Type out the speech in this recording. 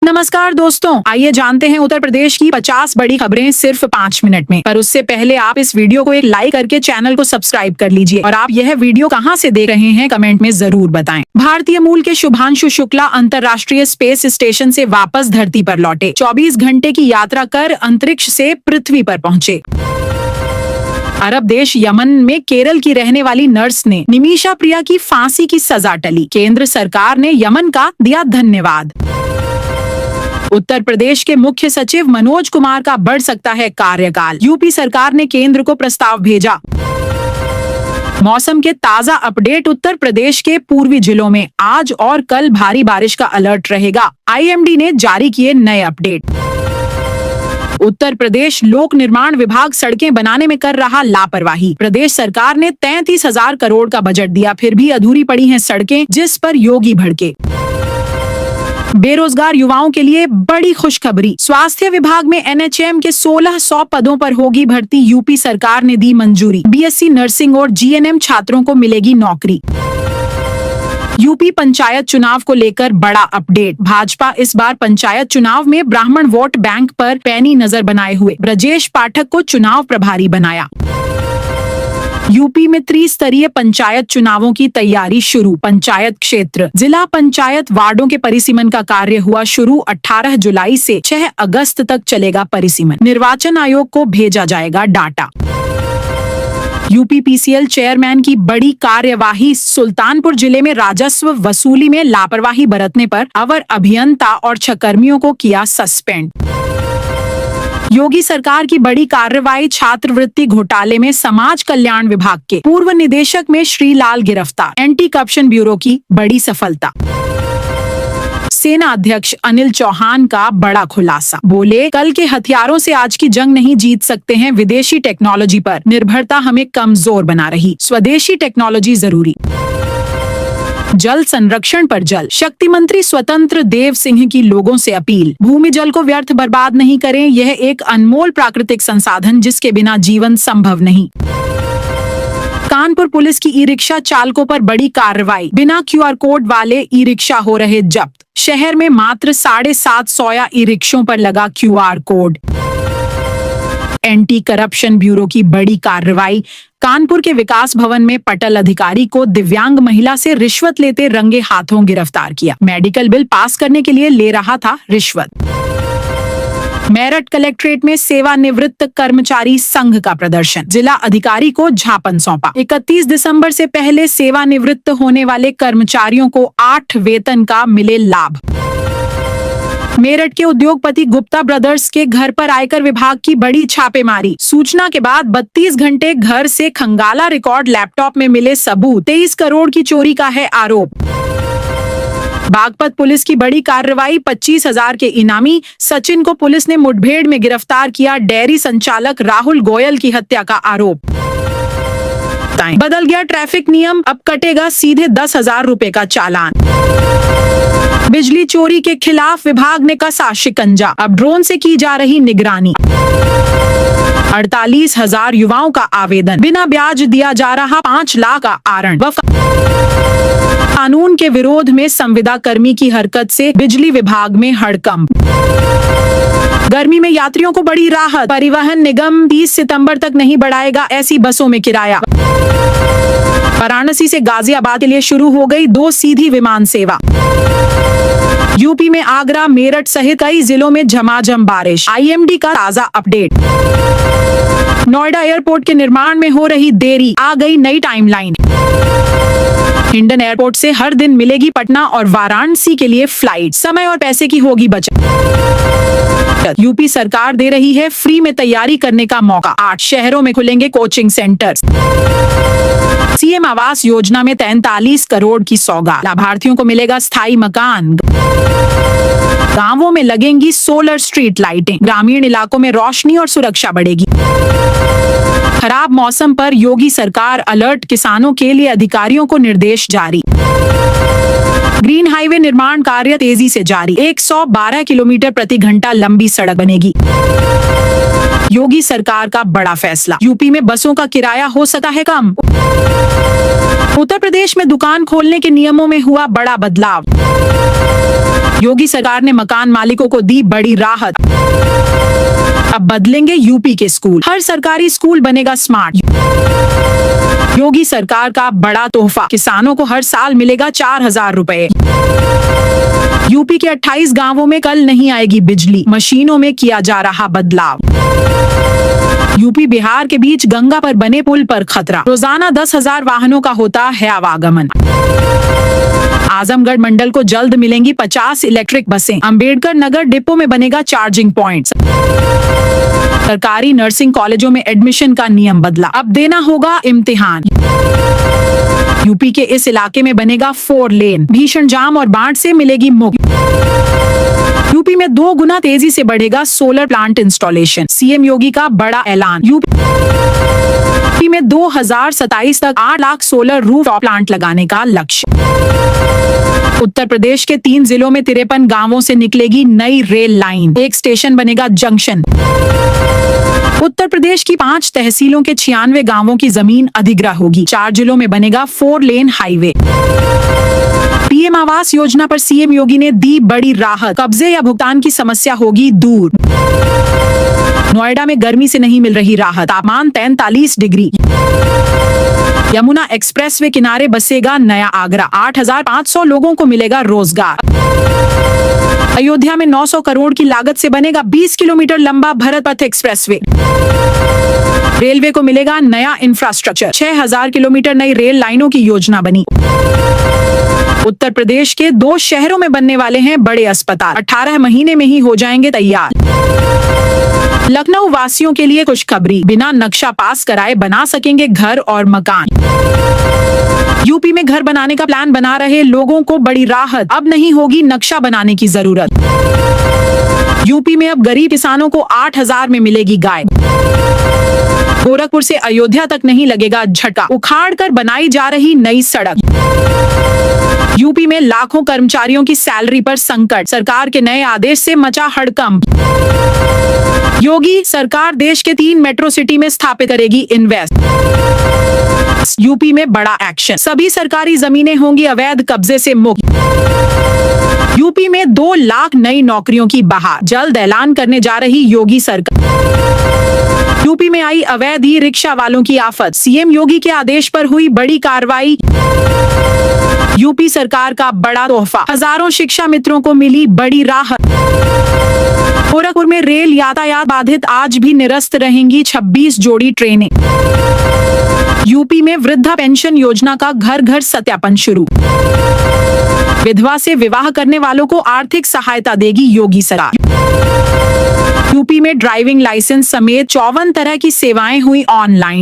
नमस्कार दोस्तों, आइए जानते हैं उत्तर प्रदेश की 50 बड़ी खबरें सिर्फ 5 मिनट में। पर उससे पहले आप इस वीडियो को एक लाइक करके चैनल को सब्सक्राइब कर लीजिए और आप यह वीडियो कहां से देख रहे हैं कमेंट में जरूर बताएं। भारतीय मूल के शुभांशु शुक्ला अंतर्राष्ट्रीय स्पेस स्टेशन से वापस धरती पर लौटे। 24 घंटे की यात्रा कर अंतरिक्ष से पृथ्वी पर पहुंचे। अरब देश यमन में केरल की रहने वाली नर्स ने निमिषा प्रिया की फांसी की सजा टली। केंद्र सरकार ने यमन का दिया धन्यवाद। उत्तर प्रदेश के मुख्य सचिव मनोज कुमार का बढ़ सकता है कार्यकाल। यूपी सरकार ने केंद्र को प्रस्ताव भेजा। मौसम के ताजा अपडेट। उत्तर प्रदेश के पूर्वी जिलों में आज और कल भारी बारिश का अलर्ट रहेगा। आईएमडी ने जारी किए नए अपडेट। उत्तर प्रदेश लोक निर्माण विभाग सड़कें बनाने में कर रहा लापरवाही। प्रदेश सरकार ने 33,000 करोड़ का बजट दिया, फिर भी अधूरी पड़ी हैं सड़कें, जिस पर योगी भड़के। बेरोजगार युवाओं के लिए बड़ी खुशखबरी। स्वास्थ्य विभाग में एनएचएम के 1600 पदों पर होगी भर्ती। यूपी सरकार ने दी मंजूरी। बीएससी नर्सिंग और जीएनएम छात्रों को मिलेगी नौकरी। यूपी पंचायत चुनाव को लेकर बड़ा अपडेट। भाजपा इस बार पंचायत चुनाव में ब्राह्मण वोट बैंक पर पैनी नजर बनाए हुए ब्रजेश पाठक को चुनाव प्रभारी बनाया। यूपी में त्रिस्तरीय पंचायत चुनावों की तैयारी शुरू। पंचायत क्षेत्र, जिला पंचायत वार्डों के परिसीमन का कार्य हुआ शुरू। 18 जुलाई से 6 अगस्त तक चलेगा परिसीमन। निर्वाचन आयोग को भेजा जाएगा डाटा। यूपी पीसीएल चेयरमैन की बड़ी कार्यवाही। सुल्तानपुर जिले में राजस्व वसूली में लापरवाही बरतने पर अवर अभियंता और 6 कर्मियों को किया सस्पेंड। योगी सरकार की बड़ी कार्रवाई। छात्रवृत्ति घोटाले में समाज कल्याण विभाग के पूर्व निदेशक में श्रीलाल गिरफ्तार। एंटी करप्शन ब्यूरो की बड़ी सफलता। सेना अध्यक्ष अनिल चौहान का बड़ा खुलासा। बोले, कल के हथियारों से आज की जंग नहीं जीत सकते हैं। विदेशी टेक्नोलॉजी पर निर्भरता हमें कमजोर बना रही। स्वदेशी टेक्नोलॉजी जरूरी। जल संरक्षण पर जल शक्ति मंत्री स्वतंत्र देव सिंह की लोगों से अपील। भूमि जल को व्यर्थ बर्बाद नहीं करें। यह एक अनमोल प्राकृतिक संसाधन जिसके बिना जीवन संभव नहीं। कानपुर पुलिस की ई रिक्शा चालकों पर बड़ी कार्रवाई। बिना क्यूआर कोड वाले ई रिक्शा हो रहे जब्त। शहर में मात्र 750 ई रिक्शों पर लगा QR code. Anti corruption bureau की बड़ी कार्रवाई। कानपुर के विकास भवन में पटल अधिकारी को दिव्यांग महिला से रिश्वत लेते रंगे हाथों गिरफ्तार किया। मेडिकल बिल पास करने के लिए ले रहा था रिश्वत। मेरठ कलेक्ट्रेट में सेवानिवृत्त कर्मचारी संघ का प्रदर्शन। जिला अधिकारी को ज्ञापन सौंपा। 31 दिसंबर से पहले सेवानिवृत्त होने वाले कर्मचारियों को 8 वेतन का मिले लाभ। मेरठ के उद्योगपति गुप्ता ब्रदर्स के घर पर आयकर विभाग की बड़ी छापेमारी। सूचना के बाद 32 घंटे घर से खंगाला रिकॉर्ड लैपटॉप में मिले सबूत। 23 करोड़ की चोरी का है आरोप। बागपत पुलिस की बड़ी कार्रवाई। 25,000 के इनामी। सचिन को पुलिस ने मुठभेड़ में गिरफ्तार किया। डेयरी संचालक राहुल गोयल की हत्या का आरोप। बदल गया ट्रैफिक नियम, अब कटेगा सीधे 10,000 रुपए का चालान। बिजली चोरी के खिलाफ विभाग ने कसा शिकंजा। अब ड्रोन से की जा रही निगरानी। 48,000 युवाओं का आवेदन। बिना ब्याज दिया जा रहा 5 लाख का आरण। कानून के विरोध में संविदा कर्मी की हरकत से बिजली विभाग में हड़कंप। गर्मी में यात्रियों को बड़ी राहत। परिवहन निगम 30 सितंबर तक नहीं बढ़ाएगा ऐसी बसों में किराया। वाराणसी से गाजियाबाद के लिए शुरू हो गई 2 सीधी विमान सेवा। यूपी में आगरा, मेरठ सहित कई जिलों में झमाझम बारिश। आईएमडी का ताजा अपडेट। नोएडा एयरपोर्ट के निर्माण में हो रही देरी। आ गई नई टाइमलाइन। हिंडन एयरपोर्ट से हर दिन मिलेगी पटना और वाराणसी के लिए फ्लाइट। समय और पैसे की होगी बचत। यूपी सरकार दे रही है फ्री में तैयारी करने का मौका। 8 शहरों में खुलेंगे coaching centre. CM Awas Yojana में 43 करोड़ की सौगात। लाभार्थियों को मिलेगा स्थायी मकान। गांवों में लगेंगी सोलर स्ट्रीट लाइटें। ग्रामीण इलाकों में रोशनी और सुरक्षा बढ़ेगी। खराब मौसम पर योगी सरकार अलर्ट। किसानों के लिए अधिकारियों को निर्देश जारी। ग्रीन हाईवे निर्माण कार्य तेजी से जारी। 112 किलोमीटर प्रति घंटा लंबी सड़क बनेगी। योगी सरकार का बड़ा फैसला, यूपी में बसों का किराया हो सकता है कम। उत्तर प्रदेश में दुकान खोलने के नियमों में हुआ बड़ा बदलाव। योगी सरकार ने मकान मालिकों को दी बड़ी राहत। अब बदलेंगे यूपी के स्कूल, हर सरकारी स्कूल बनेगा स्मार्ट। योगी सरकार का बड़ा तोहफा, किसानों को हर साल मिलेगा 4,000 रुपए। यूपी के 28 गांवों में कल नहीं आएगी बिजली, मशीनों में किया जा रहा बदलाव। यूपी बिहार के बीच गंगा पर बने पुल पर खतरा, रोजाना 10,000 वाहनों का होता है आवागमन। आजमगढ़ मंडल को जल्द मिलेंगी 50 इलेक्ट्रिक बसें, अंबेडकर नगर डिपो में बनेगा चार्जिंग पॉइंट्स। सरकारी नर्सिंग कॉलेजों में एडमिशन का नियम बदला, अब देना होगा इम्तिहान। यूपी के इस इलाके में बनेगा 4 लेन, भीषण जाम और बाढ़ से मिलेगी मुक्ति। यूपी में 2 गुना तेजी से बढ़ेगा सोलर प्लांट इंस्टॉलेशन, सीएम योगी का बड़ा ऐलान। यूपी में 2027 तक 8 लाख सोलर रूफटॉप प्लांट लगाने का लक्ष्य। उत्तर प्रदेश के 3 जिलों में 53 गांवों से निकलेगी नई रेल लाइन, एक स्टेशन बनेगा जंक्शन। उत्तर प्रदेश की 5 तहसीलों के 96 गांवों की जमीन अधिग्रह होगी, 4 जिलों में बनेगा 4 lane highway. PM Awas Yojana पर सीएम योगी ने दी बड़ी राहत, कब्जे या भुगतान की समस्या होगी दूर। नोएडा में गर्मी से नहीं मिल रही राहत, तापमान 43 डिग्री। यमुना एक्सप्रेसवे किनारे बसेगा नया आगरा, 8,500 लोगों को मिलेगा रोजगार। अयोध्या में 900 करोड़ की लागत से बनेगा 20 किलोमीटर लंबा भरत पथ एक्सप्रेसवे। रेलवे को मिलेगा नया इंफ्रास्ट्रक्चर, 6,000 किलोमीटर नई रेल लाइनों की योजना बनी। उत्तर प्रदेश के 2 शहरों में बनने वाले हैं बड़े अस्पताल, 18 महीने में ही हो जाएंगे तैयार। लखनऊ वासियों के लिए खुशखबरी, बिना नक्शा पास कराए बना सकेंगे घर और मकान। यूपी में घर बनाने का प्लान बना रहे लोगों को बड़ी राहत, अब नहीं होगी नक्शा बनाने की जरूरत। यूपी में अब गरीब किसानों को 8,000 में मिलेगी गाय। गोरखपुर से अयोध्या तक नहीं लगेगा झटका, उखाड़ कर बनाई जा रही नई सड़क। यूपी में लाखों कर्मचारियों की सैलरी पर संकट, सरकार के नए आदेश से मचा हड़कंप। योगी सरकार देश के 3 मेट्रो सिटी में स्थापित करेगी इन्वेस्ट। यूपी में बड़ा एक्शन, सभी सरकारी जमीनें होंगी अवैध कब्जे से मुक्त। यूपी में 2 लाख नई नौकरियों की बहार, जल्द ऐलान करने जा रही योगी सरकार। यूपी में आई अवैध ई रिक्शा वालों की आफत, सीएम योगी के आदेश पर हुई बड़ी कार्रवाई। यूपी सरकार का बड़ा तोहफा, हजारों शिक्षा मित्रों को मिली बड़ी राहत। गोरखपुर में रेल यातायात बाधित, आज भी निरस्त रहेंगी 26 जोड़ी ट्रेनें। यूपी में वृद्धा पेंशन योजना का घर घर सत्यापन शुरू। विधवा से विवाह करने वालों को आर्थिक सहायता देगी योगी सरकार। यूपी में ड्राइविंग लाइसेंस समेत 54 तरह की सेवाएं हुई ऑनलाइन।